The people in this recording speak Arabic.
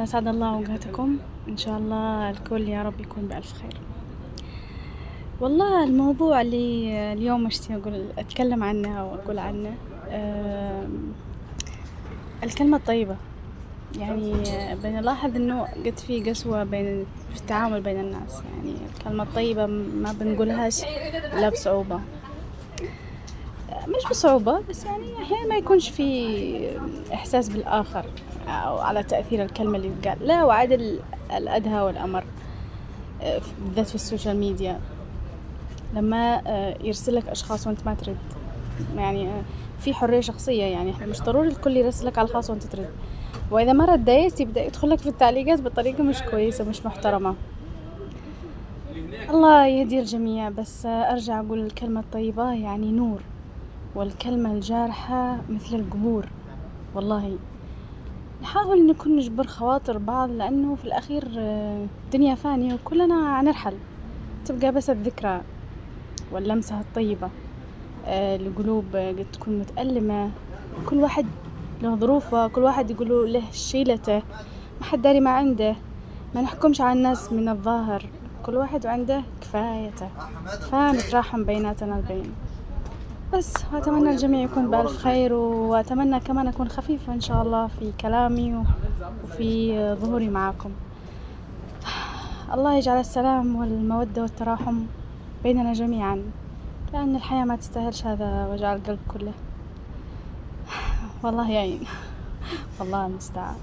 سعد الله أوقاتكم، إن شاء الله الكل يا رب يكون بألف خير. والله الموضوع اللي اليوم أشتي أتكلم عنه أو أقول عنه الكلمة الطيبة. يعني بنلاحظ إنه قد في قسوة في التعامل بين الناس، يعني الكلمة الطيبة ما بنقولهاش إلا بصعوبة، مش بصعوبة بس يعني أحيانا ما يكونش في إحساس بالآخر أو على تأثير الكلمة اللي تقال. لا وعاد الأدهى والأمر بالذات في السوشيال ميديا لما يرسلك أشخاص وأنت ما ترد. يعني في حرية شخصية، يعني إحنا مش ضروري الكل يرسلك على الخاص وأنت ترد، وإذا ما رديت يبدأ يدخلك في التعليقات بطريقة مش كويسة مش محترمة. الله يهدي الجميع. بس أرجع أقول الكلمة الطيبة يعني نور، والكلمة الجارحة مثل القبور. والله نحاول نكون نجبر خواطر بعض، لأنه في الأخير دنيا فانية وكلنا هنرحل، تبقى بس الذكرى واللمسة الطيبة. القلوب قد تكون متألمة، كل واحد له ظروفه، كل واحد يقولوا له شيلته، ما حد داري ما عنده. ما نحكمش على الناس من الظاهر، كل واحد عنده كفايته، فنتراحم بيناتنا البين. بس وأتمنى الجميع يكون بألف خير، وأتمنى كمان أكون خفيفة إن شاء الله في كلامي وفي ظهوري معاكم. الله يجعل السلام والمودة والتراحم بيننا جميعا، لأن الحياة ما تستاهلش هذا وجع القلب كله. والله يعين. والله المستعان.